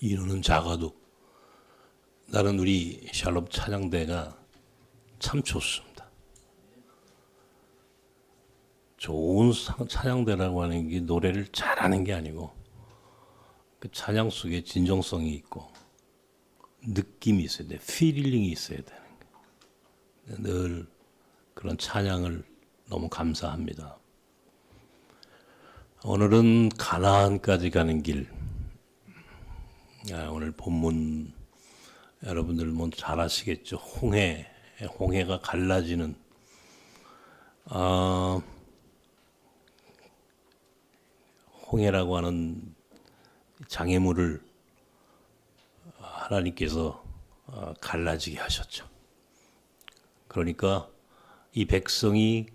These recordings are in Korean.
인원은 작아도 나는 우리 샬롬 찬양대가 참 좋습니다. 좋은 찬양대라고 하는 게 노래를 잘하는 게 아니고 그 찬양 속에 진정성이 있고 느낌이 있어야 돼. 필링이 있어야 되는 거예요. 늘 그런 찬양을 너무 감사합니다. 오늘은 가나안까지 가는 길. 오늘 본문 여러분들 뭐 잘 아시겠죠. 홍해가 갈라지는 홍해라고 하는 장애물을 하나님께서 갈라지게 하셨죠. 그러니까 이 백성이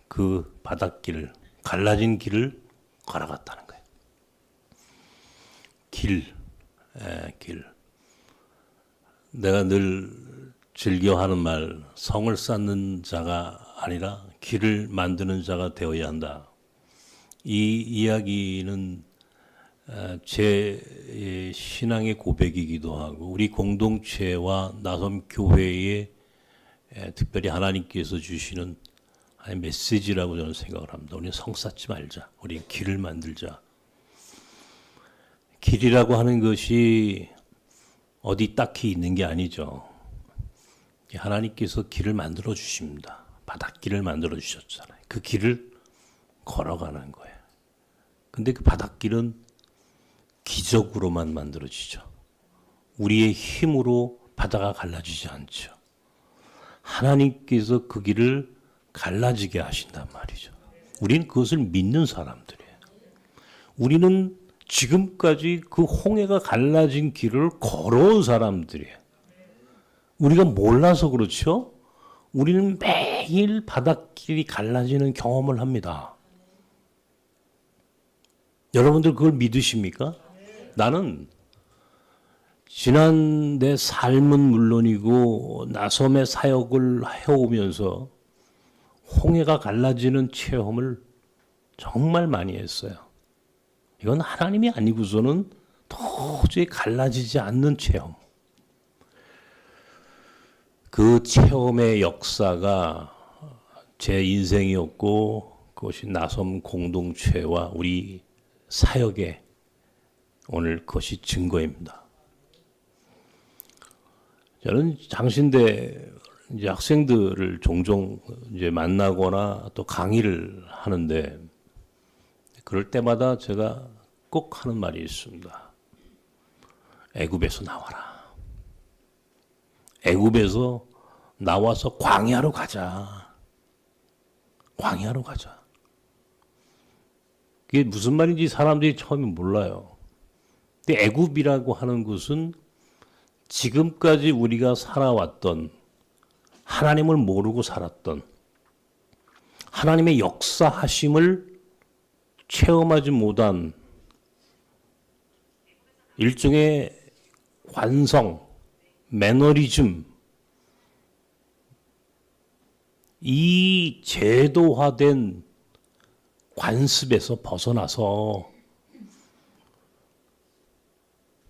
그 바닷길을 갈라진 길을 걸어갔다는 거예요. 길. 내가 늘 즐겨하는 말, 성을 쌓는 자가 아니라 길을 만드는 자가 되어야 한다. 이 이야기는 제 신앙의 고백이기도 하고 우리 공동체와 나섬교회에 특별히 하나님께서 주시는 메시지라고 저는 생각을 합니다. 우리는 성 쌓지 말자. 우리 길을 만들자. 길이라고 하는 것이 어디 딱히 있는 게 아니죠. 하나님께서 길을 만들어 주십니다. 바닷길을 만들어 주셨잖아요. 그 길을 걸어가는 거예요. 근데 그 바닷길은 기적으로만 만들어지죠. 우리의 힘으로 바다가 갈라지지 않죠. 하나님께서 그 길을 갈라지게 하신단 말이죠. 우리는 그것을 믿는 사람들이에요. 우리는 지금까지 그 홍해가 갈라진 길을 걸어온 사람들이에요. 우리가 몰라서 그렇죠? 우리는 매일 바닷길이 갈라지는 경험을 합니다. 여러분들 그걸 믿으십니까? 나는 지난 내 삶은 물론이고 나섬의 사역을 해오면서 홍해가 갈라지는 체험을 정말 많이 했어요. 이건 하나님이 아니고서는 도저히 갈라지지 않는 체험. 그 체험의 역사가 제 인생이었고 그것이 나섬 공동체와 우리 사역에 오늘 그것이 증거입니다. 저는 장신대 이제 학생들을 종종 이제 만나거나 또 강의를 하는데 그럴 때마다 제가 꼭 하는 말이 있습니다. 애굽에서 나와라. 애굽에서 나와서 광야로 가자. 광야로 가자. 그게 무슨 말인지 사람들이 처음에 몰라요. 근데 애굽이라고 하는 것은 지금까지 우리가 살아왔던 하나님을 모르고 살았던 하나님의 역사하심을 체험하지 못한 일종의 관성, 매너리즘, 이 제도화된 관습에서 벗어나서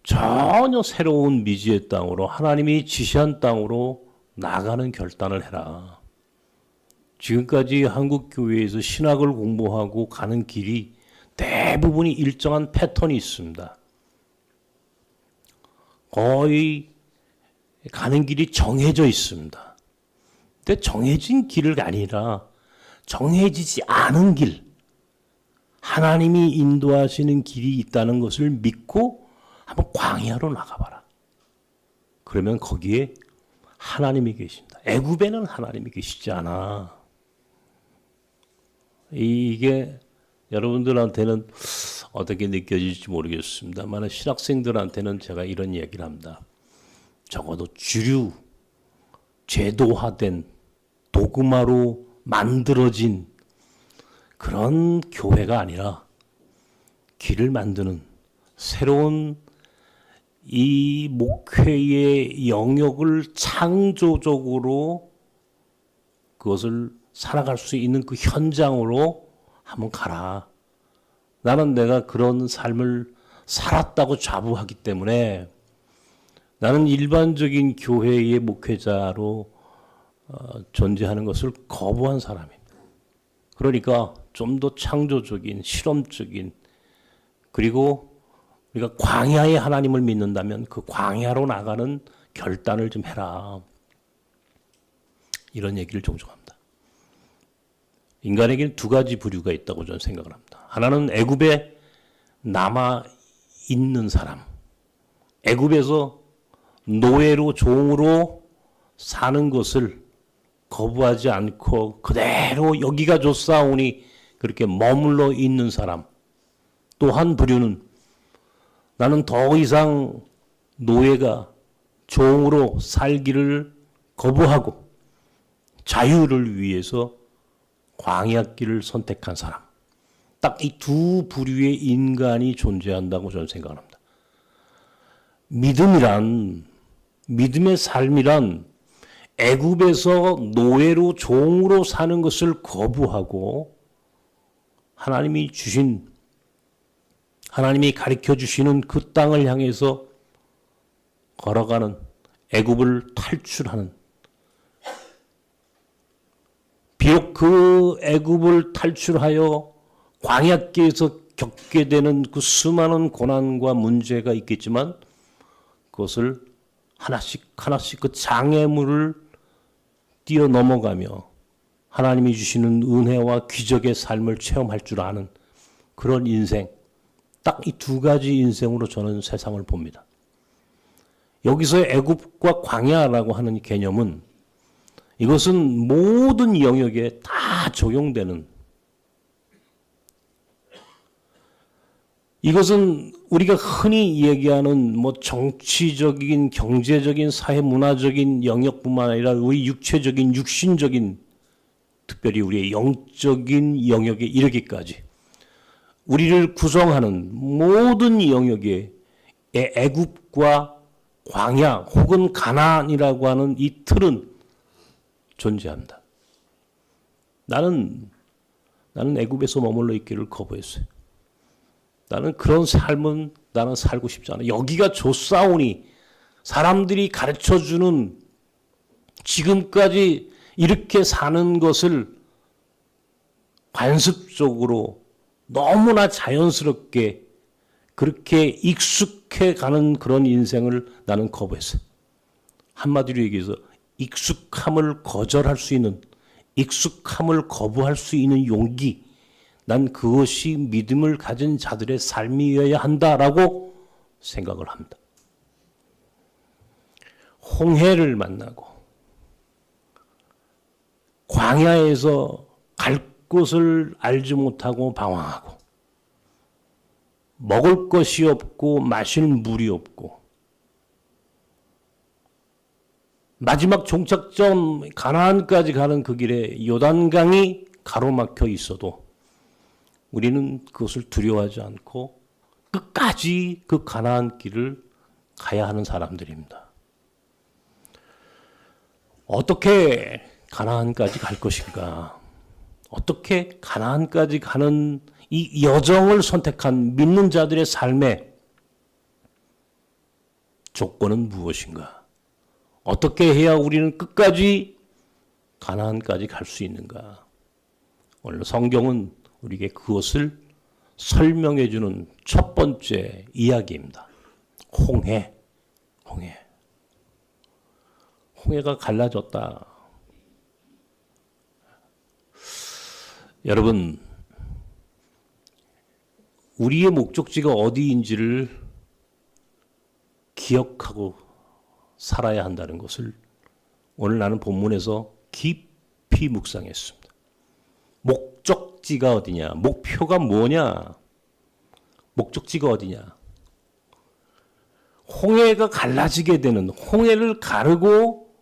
전혀 새로운 미지의 땅으로 하나님이 지시한 땅으로 나가는 결단을 해라. 지금까지 한국교회에서 신학을 공부하고 가는 길이 대부분이 일정한 패턴이 있습니다. 거의 가는 길이 정해져 있습니다. 근데 정해진 길이 아니라 정해지지 않은 길, 하나님이 인도하시는 길이 있다는 것을 믿고 한번 광야로 나가봐라. 그러면 거기에 하나님이 계십니다. 애굽에는 하나님이 계시지 않아. 이게 여러분들한테는 어떻게 느껴질지 모르겠습니다만 신학생들한테는 제가 이런 얘기를 합니다. 적어도 주류, 제도화된 도그마로 만들어진 그런 교회가 아니라 길을 만드는 새로운 이 목회의 영역을 창조적으로 그것을 살아갈 수 있는 그 현장으로 한번 가라. 나는 내가 그런 삶을 살았다고 자부하기 때문에 나는 일반적인 교회의 목회자로 존재하는 것을 거부한 사람입니다. 그러니까 좀 더 창조적인, 실험적인, 그리고 우리가 광야의 하나님을 믿는다면 그 광야로 나가는 결단을 좀 해라. 이런 얘기를 종종 합니다. 인간에게는 두 가지 부류가 있다고 저는 생각을 합니다. 하나는 애굽에 남아 있는 사람, 애굽에서 노예로 종으로 사는 것을 거부하지 않고 그대로 여기가 좋사오니 그렇게 머물러 있는 사람. 또 한 부류는 나는 더 이상 노예가 종으로 살기를 거부하고 자유를 위해서 광야길을 선택한 사람. 딱 이 두 부류의 인간이 존재한다고 저는 생각합니다. 믿음의 삶이란 애굽에서 노예로 종으로 사는 것을 거부하고 하나님이 가르쳐 주시는 그 땅을 향해서 걸어가는, 애굽을 탈출하는, 비록 그 애굽을 탈출하여 광야길에서 겪게 되는 그 수많은 고난과 문제가 있겠지만 그것을 하나씩 그 장애물을 뛰어넘어가며 하나님이 주시는 은혜와 기적의 삶을 체험할 줄 아는 그런 인생, 딱 이 두 가지 인생으로 저는 세상을 봅니다. 여기서 애굽과 광야라고 하는 개념은 이것은 모든 영역에 다 적용되는, 이것은 우리가 흔히 얘기하는 뭐 정치적인, 경제적인, 사회 문화적인 영역뿐만 아니라 우리 육체적인, 육신적인, 특별히 우리의 영적인 영역에 이르기까지 우리를 구성하는 모든 영역에 애굽과 광야 혹은 가나안이라고 하는 이 틀은 존재합니다. 나는 애굽에서 머물러 있기를 거부했어요. 나는 그런 삶은 나는 살고 싶지 않아. 여기가 좋사오니 사람들이 가르쳐주는 지금까지 이렇게 사는 것을 관습적으로 너무나 자연스럽게 그렇게 익숙해 가는 그런 인생을 나는 거부했어요. 한마디로 얘기해서 익숙함을 거절할 수 있는, 익숙함을 거부할 수 있는 용기, 난 그것이 믿음을 가진 자들의 삶이어야 한다라고 생각을 합니다. 홍해를 만나고 광야에서 갈 곳을 알지 못하고 방황하고 먹을 것이 없고 마실 물이 없고 마지막 종착점 가나안까지 가는 그 길에 요단강이 가로막혀 있어도 우리는 그것을 두려워하지 않고 끝까지 그 가나안 길을 가야 하는 사람들입니다. 어떻게 가나안까지 갈 것인가? 어떻게 가나안까지 가는 이 여정을 선택한 믿는 자들의 삶의 조건은 무엇인가? 어떻게 해야 우리는 끝까지 가나안까지 갈 수 있는가? 오늘 성경은 우리에게 그것을 설명해 주는 첫 번째 이야기입니다. 홍해가 갈라졌다. 여러분, 우리의 목적지가 어디인지를 기억하고 살아야 한다는 것을 오늘 나는 본문에서 깊이 묵상했습니다. 목적지가 어디냐? 목표가 뭐냐? 목적지가 어디냐? 홍해가 갈라지게 되는, 홍해를 가르고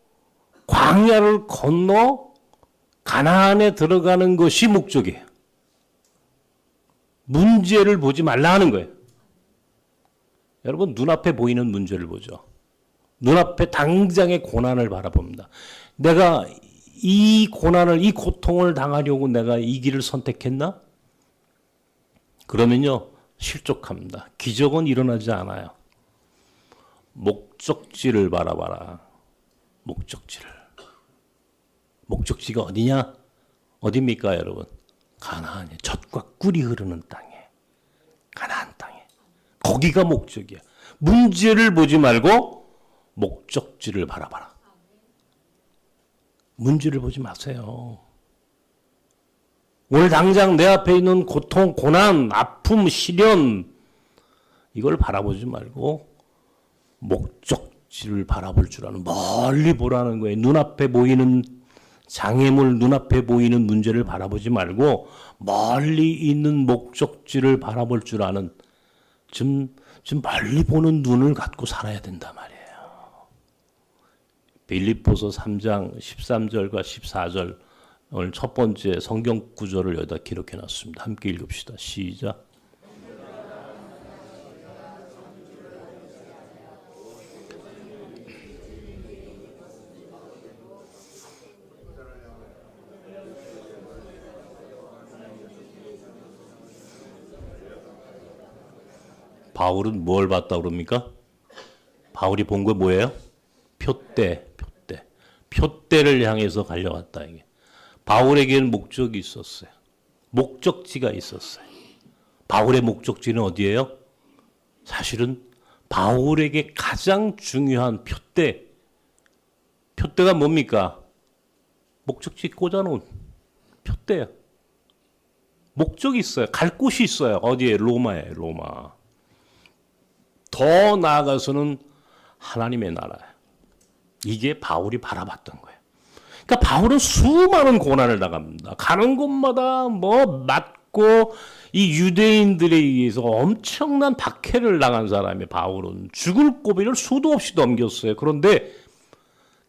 광야를 건너 가나안에 들어가는 것이 목적이에요. 문제를 보지 말라 하는 거예요. 여러분, 눈앞에 보이는 문제를 보죠. 눈앞에 당장의 고난을 바라봅니다. 내가 이 고난을, 이 고통을 당하려고 내가 이 길을 선택했나? 그러면요, 실족합니다. 기적은 일어나지 않아요. 목적지를 바라봐라. 목적지를. 목적지가 어디냐? 어디입니까, 여러분? 가나안에 젖과 꿀이 흐르는 땅에. 가나안 땅에. 거기가 목적이야. 문제를 보지 말고 목적지를 바라봐라. 문제를 보지 마세요. 오늘 당장 내 앞에 있는 고통, 고난, 아픔, 시련 이걸 바라보지 말고 목적지를 바라볼 줄 아는, 멀리 보라는 거예요. 눈앞에 보이는 장애물, 눈앞에 보이는 문제를 바라보지 말고 멀리 있는 목적지를 바라볼 줄 아는 좀 멀리 보는 눈을 갖고 살아야 된단 말이에요. 빌립보서 3장 13절과 14절 오늘 첫 번째 성경 구절을 여기다 기록해 놨습니다. 함께 읽읍시다. 시작. 바울은 뭘 봤다 그럽니까? 바울이 본 거 뭐예요? 표대. 표대를 향해서 달려갔다. 이게. 바울에게는 목적이 있었어요. 목적지가 있었어요. 바울의 목적지는 어디예요? 사실은 바울에게 가장 중요한 표대가 뭡니까? 목적지 꽂아놓은 표대예요. 목적이 있어요. 갈 곳이 있어요. 어디에? 로마에. 로마. 더 나아가서는 하나님의 나라예요. 이게 바울이 바라봤던 거예요. 그러니까 바울은 수많은 고난을 당합니다. 가는 곳마다 맞고 이 유대인들에 의해서 엄청난 박해를 당한 사람이 바울은 죽을 고비를 수도 없이 넘겼어요. 그런데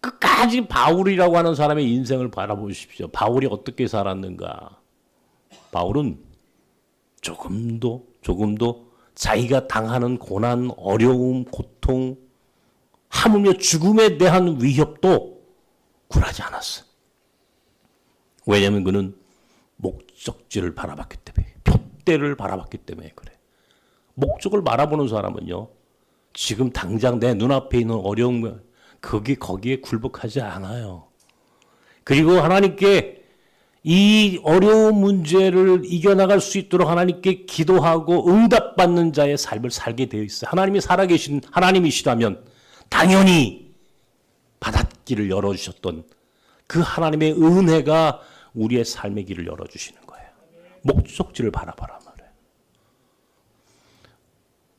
끝까지 바울이라고 하는 사람의 인생을 바라보십시오. 바울이 어떻게 살았는가? 바울은 조금도 자기가 당하는 고난, 어려움, 고통, 하물며 죽음에 대한 위협도 굴하지 않았어. 왜냐하면 그는 목적지를 바라봤기 때문에, 표대를 바라봤기 때문에 그래. 목적을 바라보는 사람은요, 지금 당장 내 눈앞에 있는 어려움, 거기에 굴복하지 않아요. 그리고 하나님께 이 어려운 문제를 이겨나갈 수 있도록 하나님께 기도하고 응답받는 자의 삶을 살게 되어 있어요. 하나님이 살아계신 하나님이시라면 당연히 바닷길을 열어주셨던 그 하나님의 은혜가 우리의 삶의 길을 열어주시는 거예요. 목적지를 바라봐라 말이에요.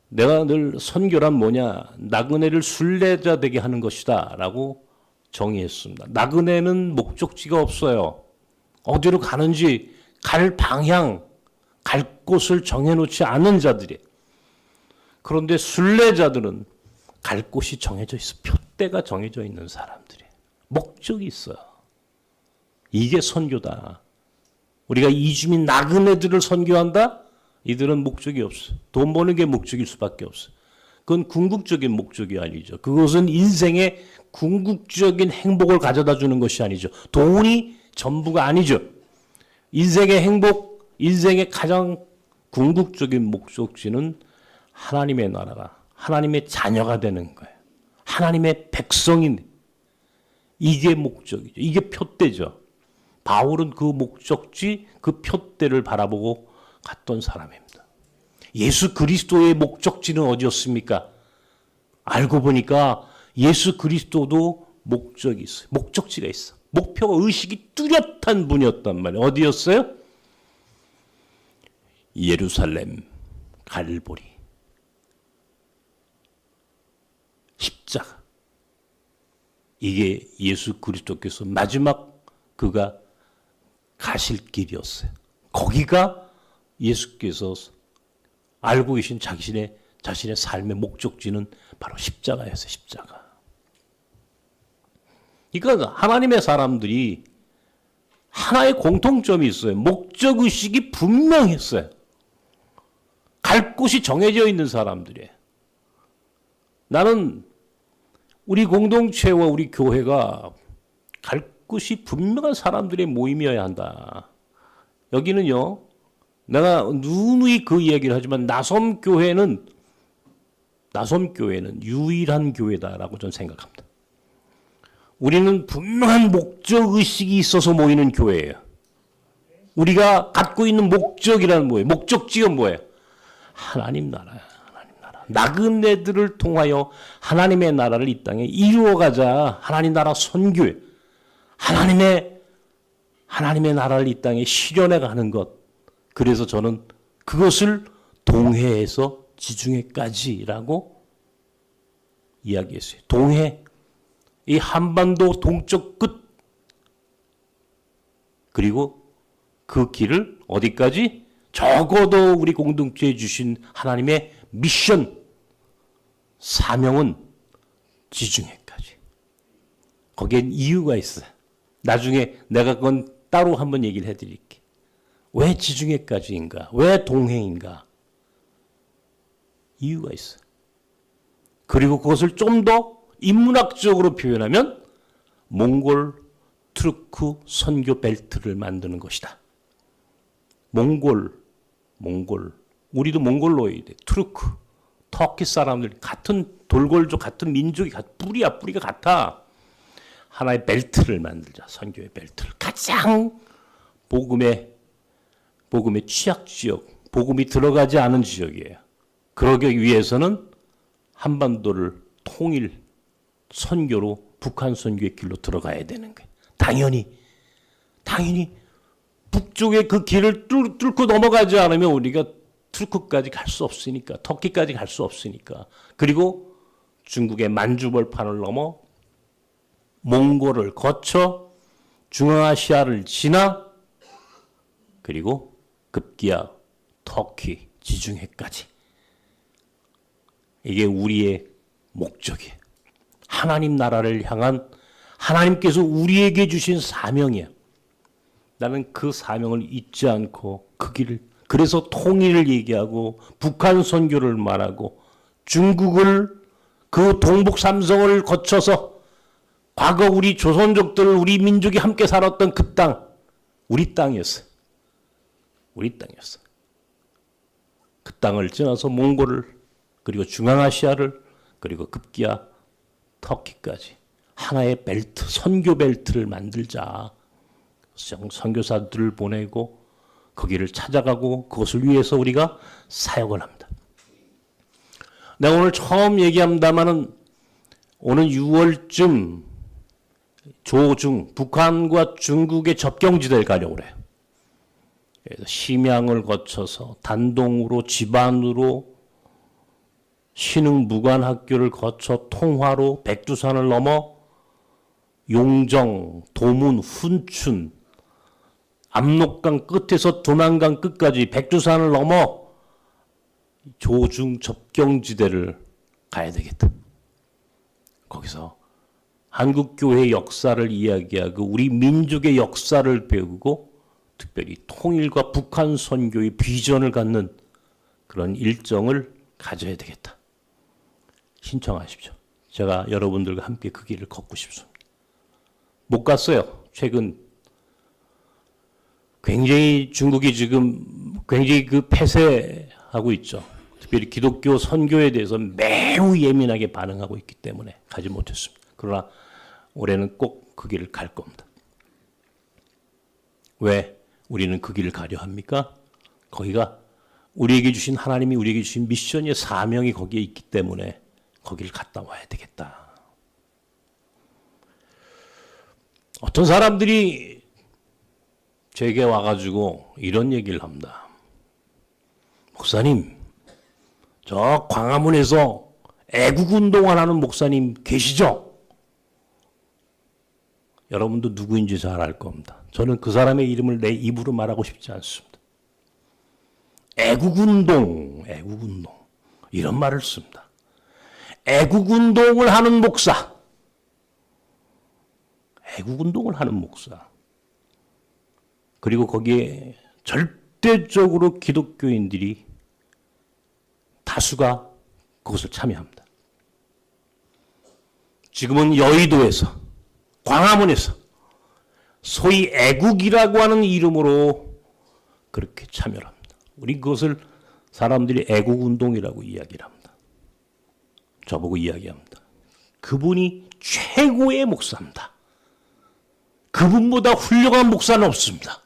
내가 늘 선교란 뭐냐? 나그네를 순례자 되게 하는 것이다 라고 정의했습니다. 나그네는 목적지가 없어요. 어디로 가는지 갈 방향, 갈 곳을 정해놓지 않은 자들이. 그런데 순례자들은 갈 곳이 정해져 있어. 표대가 정해져 있는 사람들이. 목적이 있어요. 이게 선교다. 우리가 이주민 나그네들을 선교한다? 이들은 목적이 없어. 돈 버는 게 목적일 수밖에 없어. 그건 궁극적인 목적이 아니죠. 그것은 인생의 궁극적인 행복을 가져다 주는 것이 아니죠. 돈이 전부가 아니죠. 인생의 행복, 인생의 가장 궁극적인 목적지는 하나님의 나라가, 하나님의 자녀가 되는 거예요. 하나님의 백성인, 이게 목적이죠. 이게 표대죠. 바울은 그 목적지, 그 표대를 바라보고 갔던 사람입니다. 예수 그리스도의 목적지는 어디였습니까? 알고 보니까 예수 그리스도도 목적이 있어요. 목적지가 있어. 목표가 의식이 뚜렷한 분이었단 말이에요. 어디였어요? 예루살렘, 갈보리, 십자가. 이게 예수 그리스도께서 마지막 그가 가실 길이었어요. 거기가 예수께서 알고 계신 자신의 삶의 목적지는 바로 십자가였어요. 십자가. 그러니까 하나님의 사람들이 하나의 공통점이 있어요. 목적의식이 분명했어요. 갈 곳이 정해져 있는 사람들이에요. 나는 우리 공동체와 우리 교회가 갈 곳이 분명한 사람들의 모임이어야 한다. 여기는요, 내가 누누이 그 이야기를 하지만 나섬교회는 유일한 교회다라고 저는 생각합니다. 우리는 분명한 목적의식이 있어서 모이는 교회예요. 우리가 갖고 있는 목적이란 뭐예요? 목적지가 뭐예요? 하나님 나라야. 하나님 나라. 나그네들을 통하여 하나님의 나라를 이 땅에 이루어가자. 하나님 나라 선교에 하나님의 나라를 이 땅에 실현해 가는 것. 그래서 저는 그것을 동해에서 지중해까지라고 이야기했어요. 동해, 이 한반도 동쪽 끝, 그리고 그 길을 어디까지? 적어도 우리 공동체에 주신 하나님의 미션, 사명은 지중해까지. 거기엔 이유가 있어요. 나중에 내가 그건 따로 한번 얘기를 해드릴게. 왜 지중해까지인가? 왜 동해인가? 이유가 있어요. 그리고 그것을 좀 더 인문학적으로 표현하면 몽골 투르크 선교 벨트를 만드는 것이다. 몽골, 우리도 몽골로이드, 투르크, 터키 사람들 같은 돌골족, 같은 민족이 뿌리가 같아. 하나의 벨트를 만들자. 선교의 벨트를. 가장 복음의 취약 지역, 복음이 들어가지 않은 지역이에요. 그러기 위해서는 한반도를 통일 선교로 북한 선교의 길로 들어가야 되는 거예요. 당연히 북쪽의 그 길을 뚫고 넘어가지 않으면 우리가 투르크까지 갈 수 없으니까, 터키까지 갈 수 없으니까. 그리고 중국의 만주벌판을 넘어 몽골을 거쳐 중앙아시아를 지나 그리고 급기야 터키 지중해까지. 이게 우리의 목적이에요. 하나님 나라를 향한 하나님께서 우리에게 주신 사명이야. 나는 그 사명을 잊지 않고 그 길을, 그래서 통일을 얘기하고 북한 선교를 말하고 중국을, 그 동북 삼성을 거쳐서 과거 우리 조선족들, 우리 민족이 함께 살았던 그 땅, 우리 땅이었어요. 그 땅을 지나서 몽골을, 그리고 중앙아시아를, 그리고 급기야 터키까지 하나의 벨트, 선교 벨트를 만들자. 선교사들을 보내고 거기를 찾아가고 그것을 위해서 우리가 사역을 합니다. 내가 오늘 처음 얘기합니다마는 오는 6월쯤 조중, 북한과 중국의 접경지대를 가려고 그래요. 그래서 심양을 거쳐서 단동으로, 지반으로, 신흥무관학교를 거쳐 통화로 백두산을 넘어 용정, 도문, 훈춘, 압록강 끝에서 두만강 끝까지 백두산을 넘어 조중 접경지대를 가야 되겠다. 거기서 한국교회의 역사를 이야기하고 우리 민족의 역사를 배우고 특별히 통일과 북한 선교의 비전을 갖는 그런 일정을 가져야 되겠다. 신청하십시오. 제가 여러분들과 함께 그 길을 걷고 싶습니다. 못 갔어요. 최근 굉장히 중국이 지금 굉장히 그 폐쇄하고 있죠. 특별히 기독교 선교에 대해서 매우 예민하게 반응하고 있기 때문에 가지 못했습니다. 그러나 올해는 꼭 그 길을 갈 겁니다. 왜 우리는 그 길을 가려 합니까? 거기가 우리에게 주신, 하나님이 우리에게 주신 미션의 사명이 거기에 있기 때문에 거기를 갔다 와야 되겠다. 어떤 사람들이 제게 와가지고 이런 얘기를 합니다. 목사님, 저 광화문에서 애국운동을 하는 목사님 계시죠? 여러분도 누구인지 잘 알 겁니다. 저는 그 사람의 이름을 내 입으로 말하고 싶지 않습니다. 애국운동 이런 말을 씁니다. 애국운동을 하는 목사, 그리고 거기에 절대적으로 기독교인들이 다수가 그것을 참여합니다. 지금은 여의도에서, 광화문에서 소위 애국이라고 하는 이름으로 그렇게 참여를 합니다. 우리 그것을 사람들이 애국운동이라고 이야기를 합니다. 저보고 이야기합니다. 그분이 최고의 목사입니다. 그분보다 훌륭한 목사는 없습니다.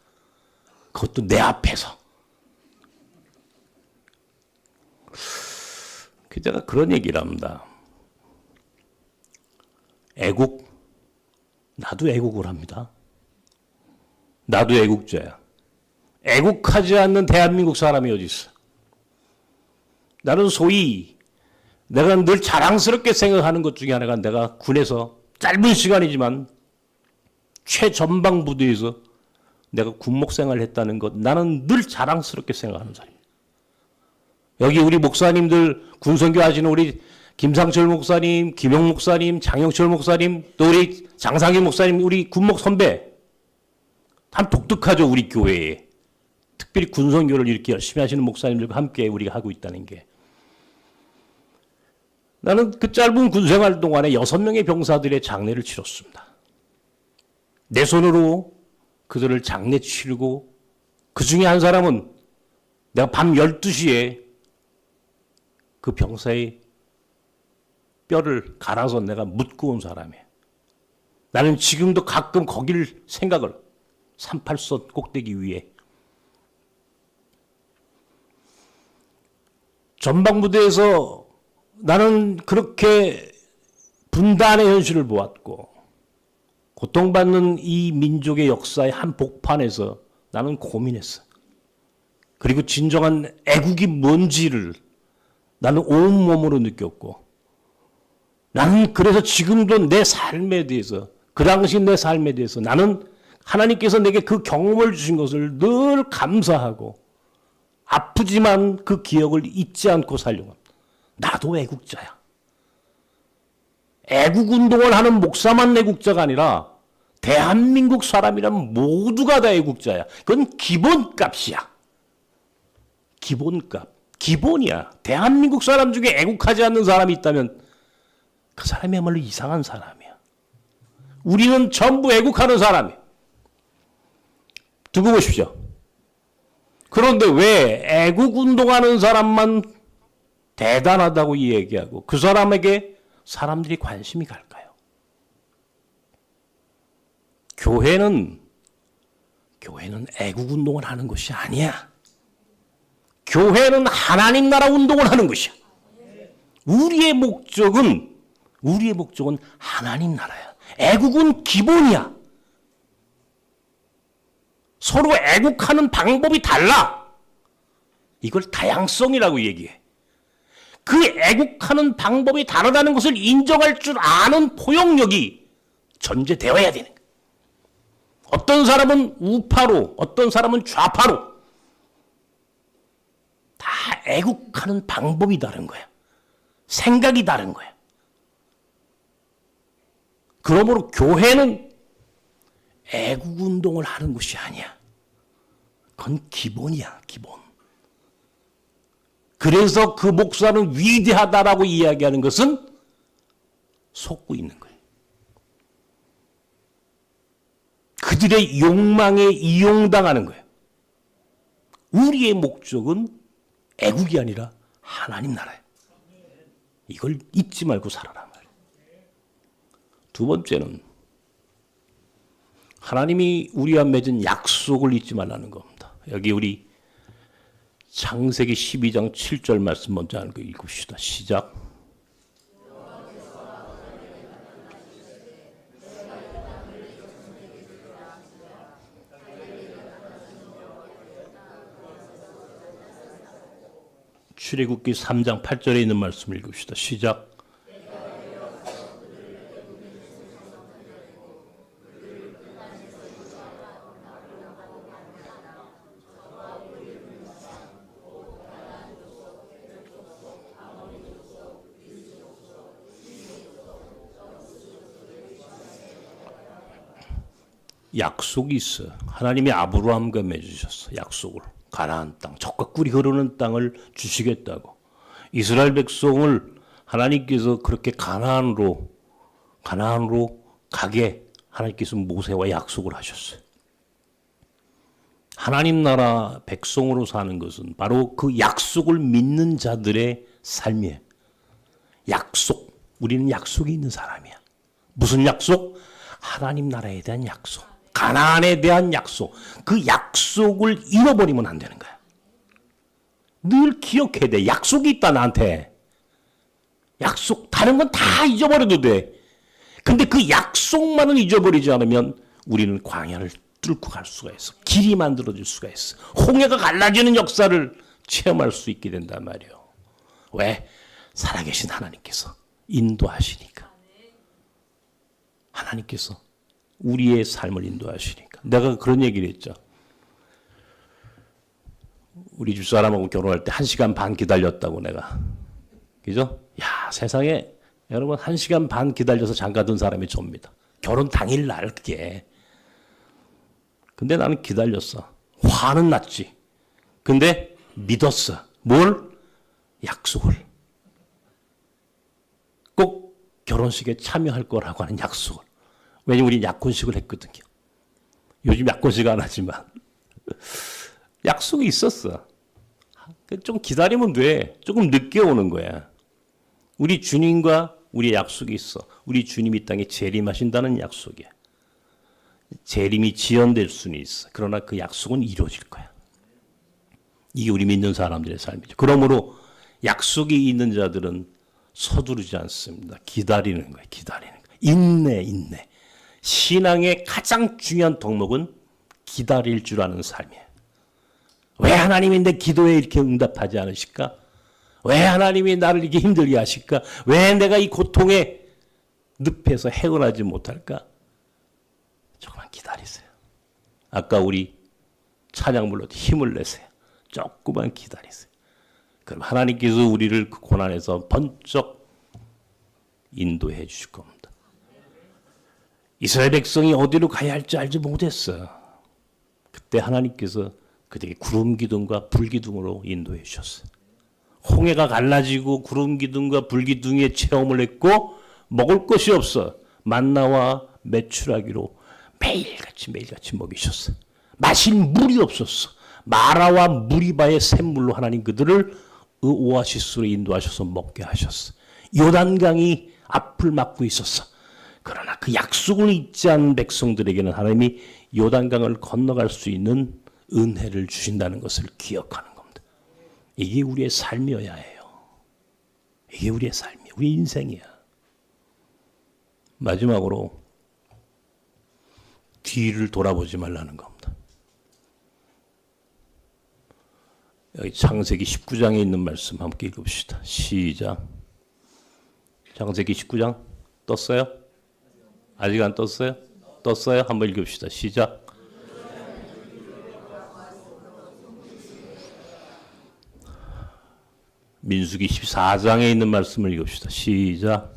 그것도 내 앞에서. 제가 그런 얘기를 합니다. 애국, 나도 애국을 합니다. 나도 애국자야. 애국하지 않는 대한민국 사람이 어디 있어? 나는 소위 내가 늘 자랑스럽게 생각하는 것 중에 하나가 내가 군에서 짧은 시간이지만 최전방 부대에서 내가 군목 생활을 했다는 것, 나는 늘 자랑스럽게 생각하는 사람이에요. 여기 우리 목사님들 군선교 하시는 우리 김상철 목사님, 김용 목사님, 장영철 목사님, 또 우리 장상희 목사님, 우리 군목 선배 참 독특하죠. 우리 교회에 특별히 군선교를 이렇게 열심히 하시는 목사님들과 함께 우리가 하고 있다는 게, 나는 그 짧은 군생활 동안에 6명의 병사들의 장례를 치렀습니다. 내 손으로 그들을 장례 치르고, 그 중에 한 사람은 내가 밤 12시에 그 병사의 뼈를 갈아서 내가 묻고 온 사람이에요. 나는 지금도 가끔 거기를 생각을, 38선 꼭대기 위에. 전방부대에서 나는 그렇게 분단의 현실을 보았고, 고통받는 이 민족의 역사의 한 복판에서 나는 고민했어. 그리고 진정한 애국이 뭔지를 나는 온몸으로 느꼈고, 나는 그래서 지금도 내 삶에 대해서, 그 당시 내 삶에 대해서 나는 하나님께서 내게 그 경험을 주신 것을 늘 감사하고, 아프지만 그 기억을 잊지 않고 살려고 합니다. 나도 애국자야. 애국운동을 하는 목사만 애국자가 아니라 대한민국 사람이라면 모두가 다 애국자야. 그건 기본값이야. 기본값. 기본이야. 대한민국 사람 중에 애국하지 않는 사람이 있다면 그 사람이야말로 이상한 사람이야. 우리는 전부 애국하는 사람이야. 두고 보십시오. 그런데 왜 애국운동하는 사람만 대단하다고 얘기하고 그 사람에게 사람들이 관심이 갈까요? 교회는 애국운동을 하는 것이 아니야. 교회는 하나님 나라 운동을 하는 것이야. 우리의 목적은 하나님 나라야. 애국은 기본이야. 서로 애국하는 방법이 달라. 이걸 다양성이라고 얘기해. 그 애국하는 방법이 다르다는 것을 인정할 줄 아는 포용력이 전제되어야 되는 거야. 어떤 사람은 우파로, 어떤 사람은 좌파로. 다 애국하는 방법이 다른 거야. 생각이 다른 거야. 그러므로 교회는 애국운동을 하는 것이 아니야. 그건 기본이야, 기본. 그래서 그 목사는 위대하다라고 이야기하는 것은 속고 있는 거예요. 그들의 욕망에 이용당하는 거예요. 우리의 목적은 애국이 아니라 하나님 나라예요. 이걸 잊지 말고 살아라 말이에요. 두 번째는 하나님이 우리와 맺은 약속을 잊지 말라는 겁니다. 여기 우리 창세기 12장 7절 말씀 먼저 읽읍시다. 시작. 출애굽기 3장 8절에 있는 말씀을 읽읍시다. 시작. 약속이 있어. 하나님이 아브라함과 맺으셨어. 약속을. 가나안 땅, 젖과 꿀이 흐르는 땅을 주시겠다고. 이스라엘 백성을 하나님께서 그렇게 가나안으로 가게 하나님께서 모세와 약속을 하셨어요. 하나님 나라 백성으로 사는 것은 바로 그 약속을 믿는 자들의 삶이에요. 약속. 우리는 약속이 있는 사람이야. 무슨 약속? 하나님 나라에 대한 약속. 가나안에 대한 약속. 그 약속을 잃어버리면 안 되는 거야. 늘 기억해야 돼. 약속이 있다 나한테. 약속. 다른 건 다 잊어버려도 돼. 근데 그 약속만을 잊어버리지 않으면 우리는 광야를 뚫고 갈 수가 있어. 길이 만들어질 수가 있어. 홍해가 갈라지는 역사를 체험할 수 있게 된단 말이에요. 왜? 살아계신 하나님께서 인도하시니까. 하나님께서 우리의 삶을 인도하시니까. 내가 그런 얘기를 했죠. 우리 집사람하고 결혼할 때 1시간 반 기다렸다고 내가. 그죠? 야, 세상에 여러분 1시간 반 기다려서 장가든 사람이 접니다. 결혼 당일날 그게. 근데 나는 기다렸어. 화는 났지. 근데 믿었어. 뭘? 약속을. 꼭 결혼식에 참여할 거라고 하는 약속을. 왜냐면 우리 약혼식을 했거든요. 요즘 약혼식 안 하지만 약속이 있었어. 좀 기다리면 돼. 조금 늦게 오는 거야. 우리 주님과 우리의 약속이 있어. 우리 주님이 이 땅에 재림하신다는 약속이야. 재림이 지연될 수는 있어. 그러나 그 약속은 이루어질 거야. 이게 우리 믿는 사람들의 삶이죠. 그러므로 약속이 있는 자들은 서두르지 않습니다. 기다리는 거예요. 기다리는 거예요. 인내. 신앙의 가장 중요한 덕목은 기다릴 줄 아는 삶이에요. 왜 하나님이 내 기도에 이렇게 응답하지 않으실까? 왜 하나님이 나를 이렇게 힘들게 하실까? 왜 내가 이 고통에 늪에서 헤어나지 못할까? 조금만 기다리세요. 아까 우리 찬양 불러도 힘을 내세요. 조금만 기다리세요. 그럼 하나님께서 우리를 그 고난에서 번쩍 인도해 주실 겁니다. 이스라엘 백성이 어디로 가야 할지 알지 못했어. 그때 하나님께서 그들에게 구름 기둥과 불 기둥으로 인도해 주셨어요. 홍해가 갈라지고 구름 기둥과 불 기둥의 체험을 했고 먹을 것이 없어. 만나와 메추라기로 매일같이 먹이셨어. 마실 물이 없었어. 마라와 무리바의 샘물로 하나님 그들을 오아시스로 인도하셔서 먹게 하셨어. 요단강이 앞을 막고 있었어. 그러나 그 약속을 잊지 않은 백성들에게는 하나님이 요단강을 건너갈 수 있는 은혜를 주신다는 것을 기억하는 겁니다. 이게 우리의 삶이어야 해요. 이게 우리의 삶이야. 우리 인생이야. 마지막으로 뒤를 돌아보지 말라는 겁니다. 여기 창세기 19장에 있는 말씀 함께 읽읍시다. 시작. 창세기 19장 떴어요? 아직 안 떴어요? 떴어요? 한번 읽읍시다. 시작. 민수기 14장에 있는 말씀을 읽읍시다. 시작.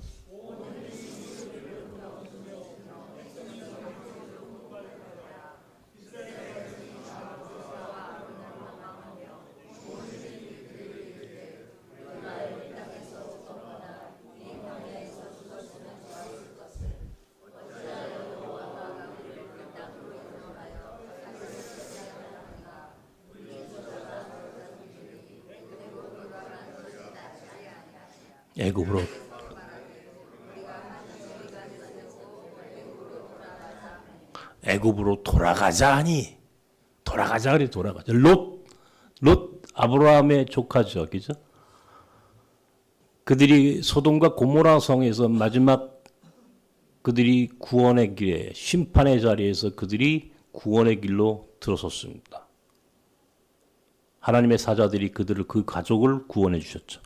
애굽으로 돌아가자 하니 돌아가자 그래. 돌아가자. 롯 아브라함의 조카죠. 그죠? 그들이 소돔과 고모라 성에서 마지막 그들이 구원의 길에 심판의 자리에서 그들이 구원의 길로 들어섰습니다. 하나님의 사자들이 그들을 그 가족을 구원해 주셨죠.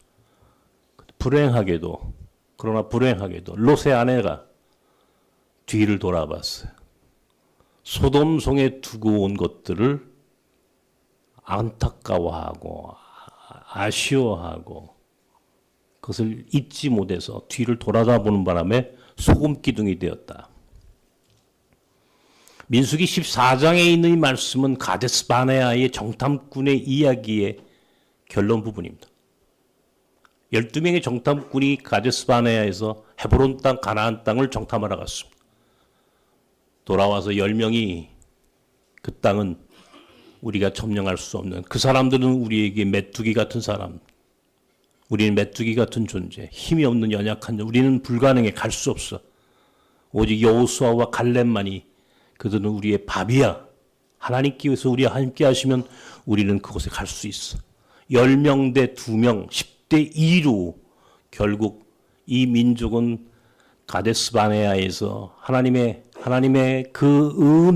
그러나 불행하게도 롯의 아내가 뒤를 돌아봤어요. 소돔성에 두고 온 것들을 안타까워하고 아쉬워하고 그것을 잊지 못해서 뒤를 돌아다보는 바람에 소금기둥이 되었다. 민수기 14장에 있는 이 말씀은 가데스 바네아의 정탐꾼의 이야기의 결론 부분입니다. 12명의 정탐꾼이 가데스 바네아에서 헤브론 땅 가나안 땅을 정탐하러 갔습니다. 돌아와서 10명이 그 땅은 우리가 점령할 수 없는 그 사람들은 우리에게 메뚜기 같은 사람, 우리는 메뚜기 같은 존재, 힘이 없는 연약한 존재, 우리는 불가능해, 갈 수 없어. 오직 여호수아와 갈렙만이 그들은 우리의 밥이야. 하나님께서 우리와 함께 하시면 우리는 그곳에 갈 수 있어. 10명 대 2명, 10대 2로 결국 이 민족은 가데스 바네아에서 하나님의 그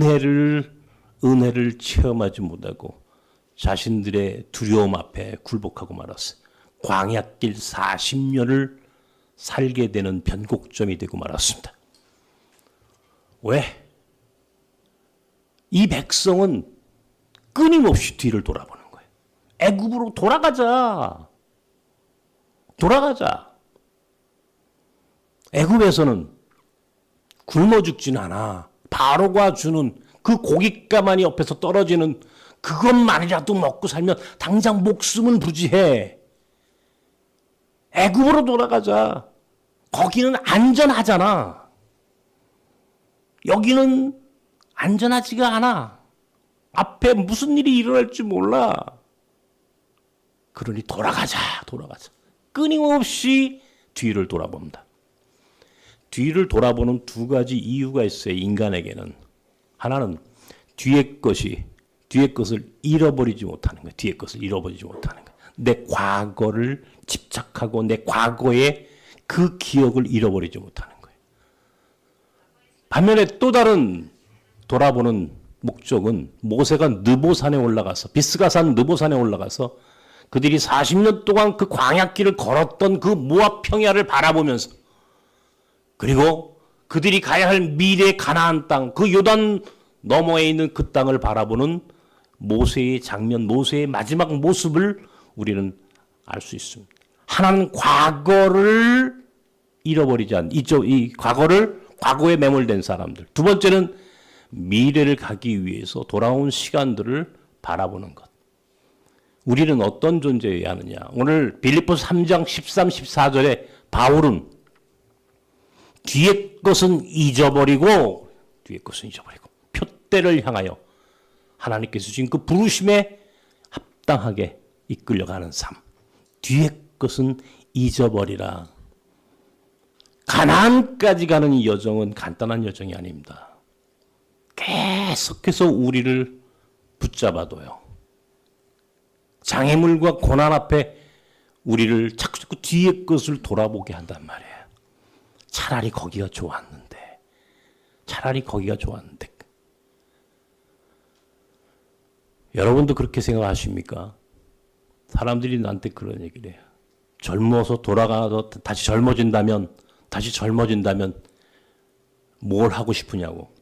은혜를 체험하지 못하고 자신들의 두려움 앞에 굴복하고 말았어요. 광야길 40년을 살게 되는 변곡점이 되고 말았습니다. 왜? 이 백성은 끊임없이 뒤를 돌아보는 거예요. 애굽으로 돌아가자. 애굽에서는 굶어 죽진 않아. 바로가 주는 그 고깃가마니 옆에서 떨어지는 그것만이라도 먹고 살면 당장 목숨은 부지해. 애굽으로 돌아가자. 거기는 안전하잖아. 여기는 안전하지가 않아. 앞에 무슨 일이 일어날지 몰라. 그러니 돌아가자. 끊임없이 뒤를 돌아봅니다. 뒤를 돌아보는 두 가지 이유가 있어요. 인간에게는. 하나는 뒤의 것을 잃어버리지 못하는 거예요. 뒤의 것을 잃어버리지 못하는 거예요. 내 과거를 집착하고 내 과거의 그 기억을 잃어버리지 못하는 거예요. 반면에 또 다른 돌아보는 목적은 모세가 느보산에 올라가서 비스가산 느보산에 올라가서 그들이 40년 동안 그 광야길을 걸었던 그 모압 평야를 바라보면서 그리고 그들이 가야 할 미래의 가나안 땅, 그 요단 너머에 있는 그 땅을 바라보는 모세의 장면, 모세의 마지막 모습을 우리는 알 수 있습니다. 하나는 과거를 잃어버리지 않는 이 과거에 매몰된 사람들. 두 번째는 미래를 가기 위해서 돌아온 시간들을 바라보는 것. 우리는 어떤 존재여야 하느냐. 오늘 빌립보서 3장 13, 14절에 바울은 뒤의 것은 잊어버리고 표대를 향하여 하나님께서 주신 그 부르심에 합당하게 이끌려가는 삶. 뒤의 것은 잊어버리라. 가나안까지 가는 이 여정은 간단한 여정이 아닙니다. 계속해서 우리를 붙잡아둬요. 장애물과 고난 앞에 우리를 자꾸 뒤의 것을 돌아보게 한단 말이에요. 차라리 거기가 좋았는데. 여러분도 그렇게 생각하십니까? 사람들이 나한테 그런 얘기를 해요. 젊어서 돌아가서 다시 젊어진다면 뭘 하고 싶으냐고.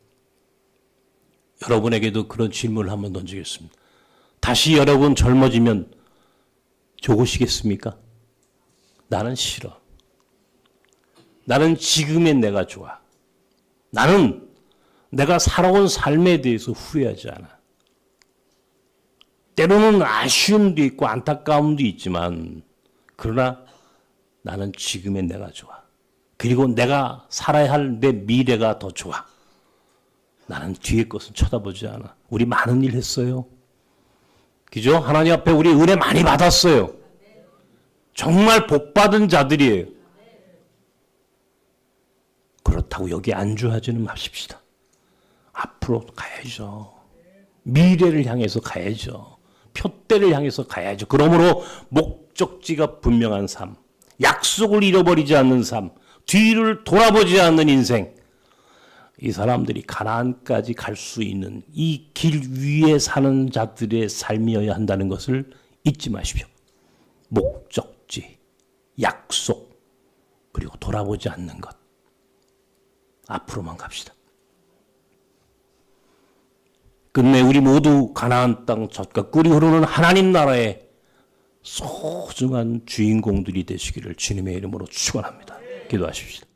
여러분에게도 그런 질문을 한번 던지겠습니다. 다시 여러분 젊어지면 좋으시겠습니까? 나는 싫어. 나는 지금의 내가 좋아. 나는 내가 살아온 삶에 대해서 후회하지 않아. 때로는 아쉬움도 있고 안타까움도 있지만 그러나 나는 지금의 내가 좋아. 그리고 내가 살아야 할 내 미래가 더 좋아. 나는 뒤의 것은 쳐다보지 않아. 우리 많은 일 했어요. 그죠? 하나님 앞에 우리 은혜 많이 받았어요. 정말 복 받은 자들이에요. 그렇다고 여기 안주하지는 마십시다. 앞으로 가야죠. 미래를 향해서 가야죠. 표대를 향해서 가야죠. 그러므로 목적지가 분명한 삶, 약속을 잃어버리지 않는 삶, 뒤를 돌아보지 않는 인생. 이 사람들이 가나안까지 갈 수 있는 이 길 위에 사는 자들의 삶이어야 한다는 것을 잊지 마십시오. 목적지, 약속, 그리고 돌아보지 않는 것. 앞으로만 갑시다. 끝내 우리 모두 가나안 땅 젖과 꿀이 흐르는 하나님 나라의 소중한 주인공들이 되시기를 주님의 이름으로 축원합니다. 기도하십시다.